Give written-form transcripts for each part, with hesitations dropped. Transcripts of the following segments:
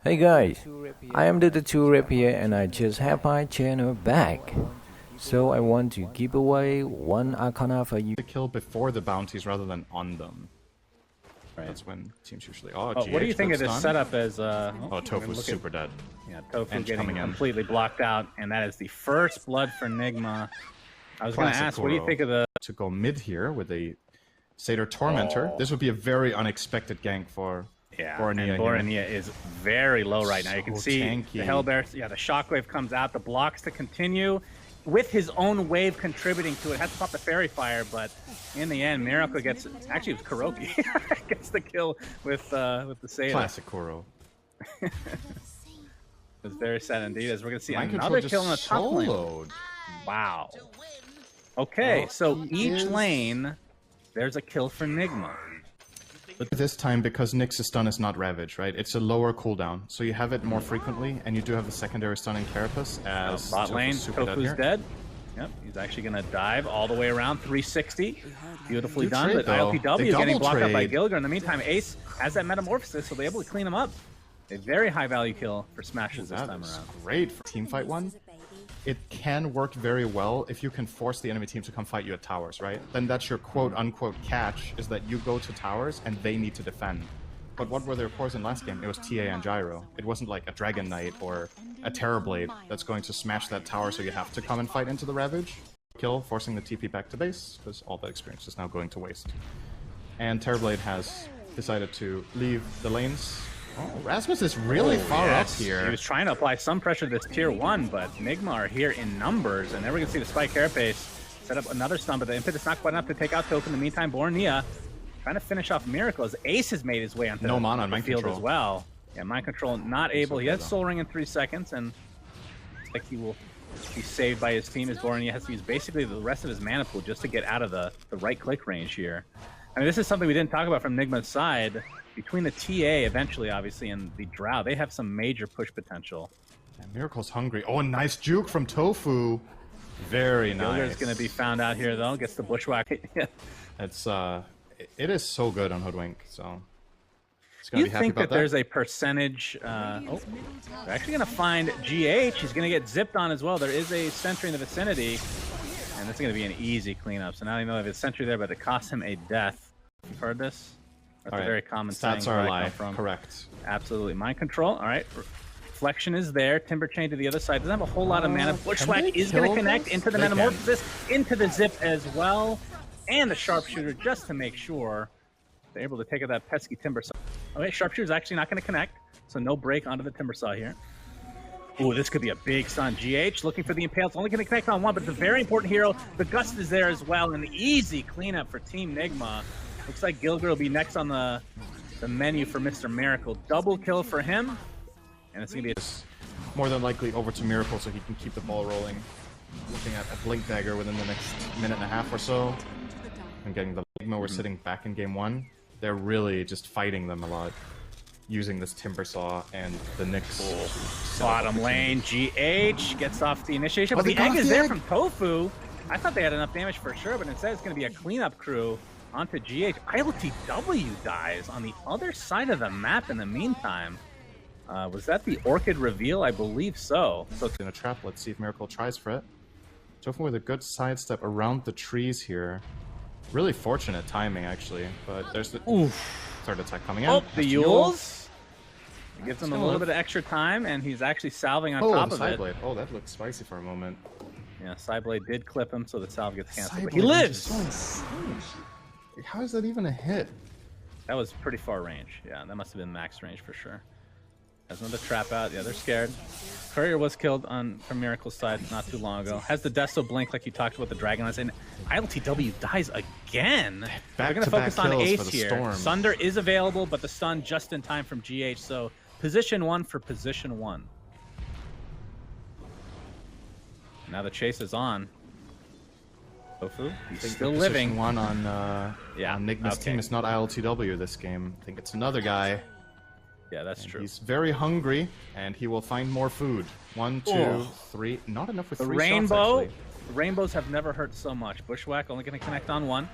Hey guys, I am the 2 Rapier and I just have my channel back. So I want to give away one Arcana for you. The kill before the bounties rather than on them. Right. That's when teams usually. Oh, what do you think of this setup as? Oh, Tofu's super dead. Yeah, Tofu And getting coming in. completely blocked out, and that is the first blood for NIGMA. I was going to ask, what do you think of the? To go mid here with a Satyr Tormentor. This would be a very unexpected gank for Bornea. Bornea is very low right now. You can see tanky. the HELLBEAR. Yeah, the shockwave comes out. The blocks to continue, with his own wave contributing to it. Has to pop the fairy fire, but in the end, Miracle gets. Actually, it was Kuroki gets the kill with the Satyr. Classic Kuro. It was very sad indeed, as we're going to see Mind another Control kill in the just top lane. soloed. Wow. Okay, Well, so he each is- lane, there's a kill for NIGMA. But this time, because Nyx's stun is not Ravage, right? It's a lower cooldown, so you have it more frequently, and you do have a secondary stun in Carapace as Bot lane, super Tofu's here. dead. Yep, he's actually going to dive all the way around, 360. Beautifully Good done, trade, but though. ILPW They getting double blocked up by trade. Gilgar. In the meantime, Ace has that Metamorphosis, so they're able to clean him up. A very high value kill for Smashers this That time is around. great for Teamfight 1. It can work very well if you can force the enemy team to come fight you at towers, right? Then that's your quote-unquote catch, is that you go to towers and they need to defend. But what were their cores in last game? It was TA and Gyro. It wasn't like a Dragon Knight or a Terrorblade that's going to smash that tower, so you have to come and fight into the Ravage. Kill, forcing the TP back to base, because all that experience is now going to waste. And Terrorblade has decided to leave the lanes. Oh, Rasmus is really far Yes, up here. He was trying to apply some pressure to this tier 1, but NIGMA are here in numbers, and there we can see the Spike Carapace set up another stun, but the impetus not quite enough to take out Tofu. In the meantime, Bornea trying to finish off Miracle as Ace has made his way onto No mana on the Mind field Control. as well. Yeah, Mind Control not able. He okay, has though. Soul Ring in 3 seconds, and it's like he will be saved by his team as Bornea has to use basically the rest of his mana pool just to get out of the right-click range here. I mean, this is something we didn't talk about from NIGMA's side. Between the TA, eventually, obviously, and the Drow, they have some major push potential. And Miracle's hungry. Oh, a nice juke from Tofu. Very nice. Gilgar's going to be found out here, though. Gets the bushwhack. It's it is so good on Hoodwink. So it's gonna You be happy think about that there's a percentage... they're actually going to find GH. He's going to get zipped on as well. There is a sentry in the vicinity, and this is going to be an easy cleanup. So now you know they have a sentry there, but it costs him a death. You've heard this? That's a very common saying Stats where are I a lie. come from. Correct. Absolutely. Mind Control. All right. Reflection is there. Timber Chain to the other side. Doesn't have a whole lot of mana. Bushwhack is going to connect into the Metamorphosis, into the Zip as well, and the Sharpshooter just to make sure they're able to take out that pesky Timber Saw. Okay, Sharpshooter's actually not going to connect, so no break onto the Timber Saw here. Ooh, this could be a big stun. GH looking for the Impale. It's only going to connect on one, but it's a very important hero. The Gust is there as well, and the easy cleanup for Team NIGMA. Looks like Gilgar will be next on the menu for Mr. Miracle. Double kill for him. And it's going to be More than likely over to Miracle so he can keep the ball rolling. Looking at a Blink Dagger within the next minute and a half or so. And getting the Ligma. We're sitting back in game 1. They're really just fighting them a lot. Using this Timber Saw and the Nyx. bottom lane. GH gets off the initiation. But they the got egg is the there egg. from Tofu. I thought they had enough damage for sure, but instead it's going to be a cleanup crew onto GH. ILTW dies on the other side of the map in the meantime. Was that the Orchid reveal? I believe so. So In a trap, let's see if Miracle tries for it. Tofu with a good sidestep around the trees here. Really fortunate timing, actually. But there's the third attack coming in. Oh, the Has to Yules. It gives him a gonna little live. bit of extra time, and he's actually salving on Oh, top the of it. Sideblade. Oh, that looked spicy for a moment. Yeah, Sideblade did clip him, so the salve gets canceled. But Sideblade he lives! is so insane. How is that even a hit? That was pretty far range. Yeah, that must have been max range for sure. Has another trap out. Yeah, they're scared. Courier was killed from Miracle's side not too long ago. Has the Desto Blink like you talked about the Dragon Lance. And ILTW dies again. They're going to focus on Back-to-back kills Ace for the here. Storm. Sunder is available, but the stun just in time from GH. So position 1 for position 1. Now the chase is on. Tofu, he's still living. One on Yeah, on NIGMA's okay. team. It's not ILTW this game. I think it's another guy. Yeah, that's true. He's very hungry, and he will find more food. 1, 2, Oh. 3. Not enough with The 3 rainbow, shots, the rainbows have never hurt so much. Bushwhack only going to connect on 1.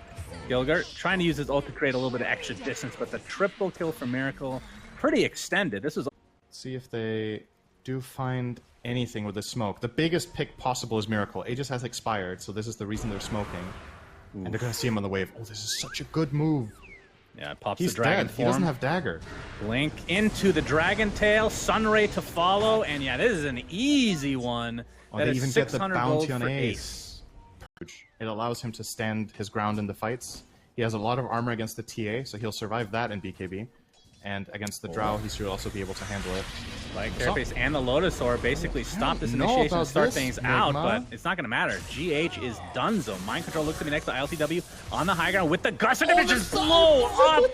Gilgar trying to use his ult to create a little bit of extra distance, but the triple kill for Miracle, pretty extended. This was see if they do find anything with the smoke. The biggest pick possible is Miracle. Aegis has expired, so this is the reason they're smoking. Oof. And they're gonna see him on the wave. Oh, this is such a good move. Yeah, it pops He's the dragon dead. form. He doesn't have dagger. Blink into the dragon tail, Sunray to follow, and yeah, this is an easy one. Oh, that they is even get the 600 bounty gold on for Ace. It allows him to stand his ground in the fights. He has a lot of armor against the TA, so he'll survive that in BKB. And against the Drow, he should also be able to handle it. Like Carapace and the Lotus Orb basically stop this initiation and start things out, but it's not going to matter. GH is donezo. Mind Control looks to be next to ILTW on the high ground with the Gust, and they just blow up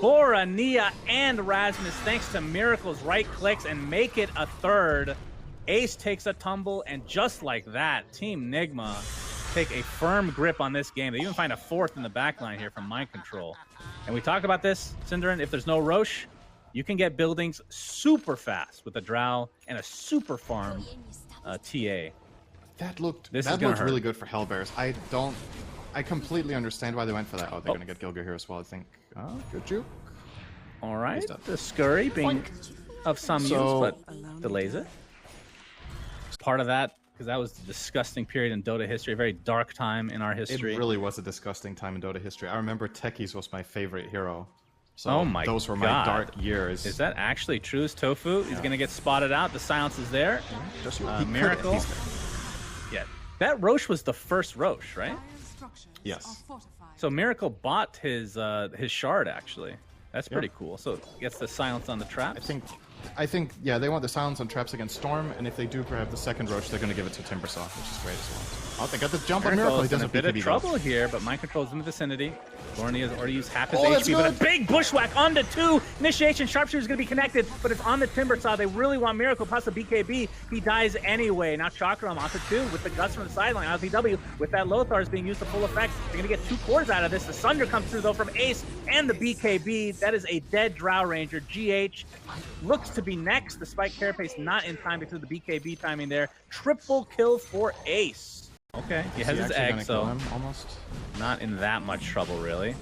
Bora, Nia, and Rasmus thanks to Miracle's right clicks and make it a third. Ace takes a tumble, and just like that, Team NIGMA take a firm grip on this game. They even find a fourth in the backline here from Mind Control. And we talked about this, Cinderin, if there's no Rosh, you can get buildings super fast with a Drow and a super farm TA. That looked really good for HELLBEARs. I completely understand why they went for that. Oh, they're gonna get Gilgir here as well, I think. Oh, good juke. All right, the scurry being of some use, but delays it. Part of that, because that was a disgusting period in Dota history, a very dark time in our history. It really was a disgusting time in Dota history. I remember Techies was my favorite hero. So oh my those were God. my dark years. Is that actually true? Is Tofu? He's going to get spotted out. The silence is there. Miracle. Yeah, that Rosh was the first Rosh, right? Yes. So Miracle bought his shard, actually. That's pretty cool. So gets the silence on the traps. I think, yeah, they want the silence on traps against Storm, and if they do grab the second Roach, they're going to give it to Timbersaw, which is great as well. Oh, they got the jump on Miracle. He does a bit of trouble here, but Mind Control's in the vicinity. Lorny has already used half his HP, but a big bushwhack onto 2. Initiation, Sharpshooter's going to be connected, but it's on the Timbersaw. They really want Miracle past the BKB. He dies anyway. Now Chakram onto 2 with the Gust from the sideline. LTW with that Lothar is being used to full effect. They're going to get 2 cores out of this. The Sunder comes through, though, from Ace and the BKB. That is a dead Drow Ranger. GH looks to be next, despite Carapace not in time because of the BKB timing there. Triple kill for Ace. Okay, he has his egg, so almost not in that much trouble, really.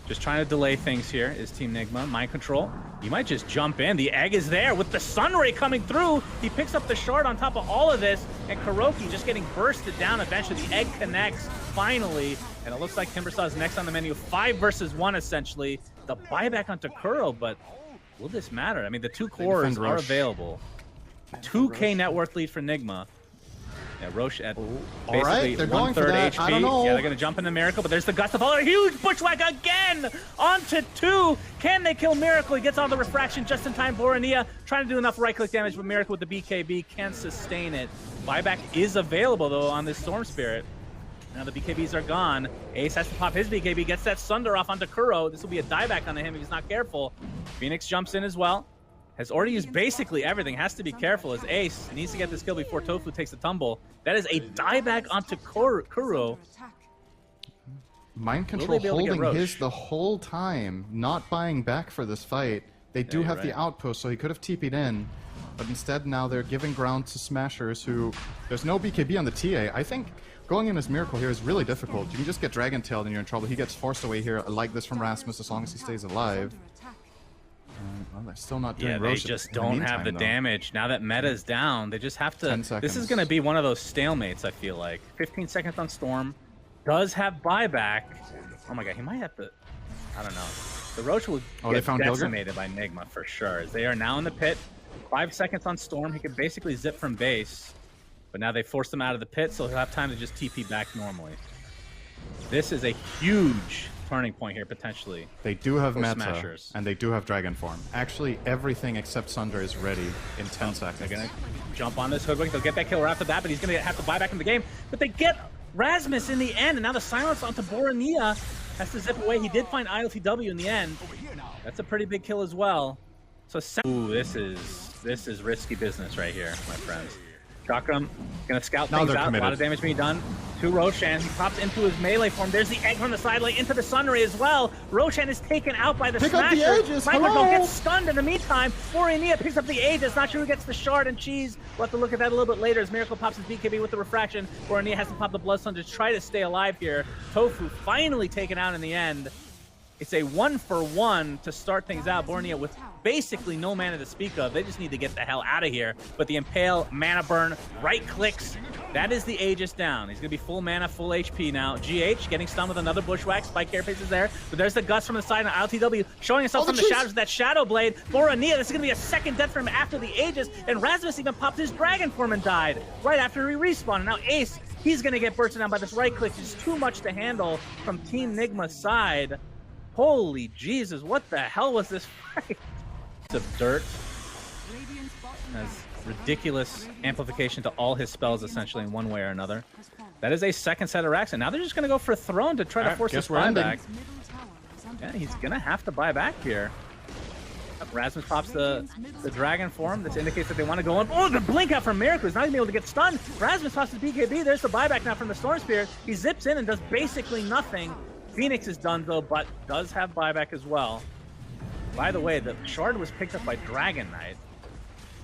Just trying to delay things here is Team NIGMA. Mind Control, you might just jump in. The egg is there with the Sunray coming through. He picks up the shard on top of all of this, and Kuroki just getting bursted down eventually. The egg connects, finally, and it looks like Timbersaw is next on the menu. 5 versus 1, essentially. The buyback onto Kuro, but will this matter? I mean, the 2 cores are available. 2K net worth lead for NIGMA. Yeah, Rosh at basically 1/3 HP. I don't know. Yeah, they're going to jump into Miracle, but there's the Gust of Follow. A huge bushwhack again onto 2. Can they kill Miracle? He gets all the refraction just in time. Borania trying to do enough right-click damage, but Miracle with the BKB can't sustain it. Buyback is available, though, on this Storm Spirit. Now the BKBs are gone. Ace has to pop his BKB, gets that Sunder off onto Kuro. This will be a dieback on him if he's not careful. Phoenix jumps in as well. Has already used basically everything. Has to be careful as Ace needs to get this kill before Tofu takes the tumble. That is a dieback onto Kuro. Mind Control holding his the whole time, not buying back for this fight. They do have the outpost, so he could have TP'd in. But instead now they're giving ground to Smashers who... There's no BKB on the TA. I think going in as Miracle here is really difficult. You can just get Dragon Tailed and you're in trouble. He gets forced away here. I like this from Rasmus as long as he stays alive. Well, they're still not doing Rosh. They just don't have the damage. Now that meta's down, they just have to... 10 seconds. This is going to be one of those stalemates, I feel like. 15 seconds on Storm. Does have buyback. Oh my god, he might have to... I don't know. The Rosh will get decimated by NIGMA for sure. As they are now in the pit. 5 seconds on Storm. He can basically zip from base. But now they forced him out of the pit, so he'll have time to just TP back normally. This is a huge turning point here, potentially. They do have meta, and they do have Dragon Form. Actually, everything except Sunder is ready in 10 seconds. They're going to jump on this Hoodwink. They'll get that kill right after that, but he's going to have to buy back in the game. But they get Rasmus in the end, and now the silence onto Borania has to zip away. He did find ILTW in the end. That's a pretty big kill as well. So, ooh, this is risky business right here, my friends. Chakram gonna scout things out. A lot of damage being done to Roshan. He pops into his melee form. There's the egg from the sideline into the Sunray as well. Roshan is taken out by the Smasher. Microphone gets stunned in the meantime. Borania picks up the Aegis. Not sure who gets the shard and cheese. We'll have to look at that a little bit later as Miracle pops his BKB with the refraction. Borania has to pop the Bloodstone to try to stay alive here. Tofu finally taken out in the end. It's a 1-for-1 to start things out. Borneo with basically no mana to speak of. They just need to get the hell out of here. But the Impale, mana burn, right clicks. That is the Aegis down. He's going to be full mana, full HP now. GH getting stunned with another Bushwhack. Spike Carapace is there. But there's the Gust from the side on LTW showing himself from the shadows with that Shadow Blade. Borneo, this is going to be a second death for him after the Aegis. And Rasmus even popped his Dragon Form and died right after he respawned. And now Ace, he's going to get bursted down by this right click. It's too much to handle from Team NIGMA's side. Holy Jesus, what the hell was this fight? Of dirt has ridiculous amplification to all his spells essentially in one way or another. That is a second set of racks, and now they're just going to go for Throne to try to force his buyback. Yeah, he's going to have to buy back here. Rasmus pops the Dragon Form. This indicates that they want to go on. Oh, the blink out from Miracle. He's not going to be able to get stunned. Rasmus pops his BKB. There's the buyback now from the Storm Spear. He zips in and does basically nothing. Phoenix is done, though, but does have buyback as well. By the way, the shard was picked up by Dragon Knight.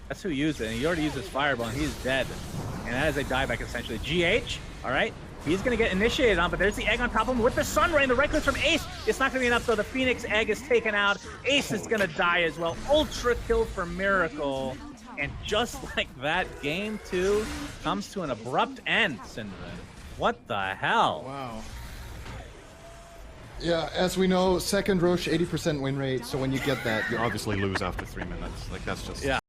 That's who used it, and he already used his Fireball, and he's dead. And that is a dieback, essentially. GH, all right, he's going to get initiated on, but there's the egg on top of him with the Sun Ray, and the right click from Ace. It's not going to be enough, though. The Phoenix egg is taken out. Ace is going to die as well. Ultra kill for Miracle. And just like that, game 2 comes to an abrupt end, Synderen. What the hell? Wow. Yeah, as we know, second Rosh, 80% win rate, so when you get that, you obviously lose after 3 minutes. Like, that's just... Yeah.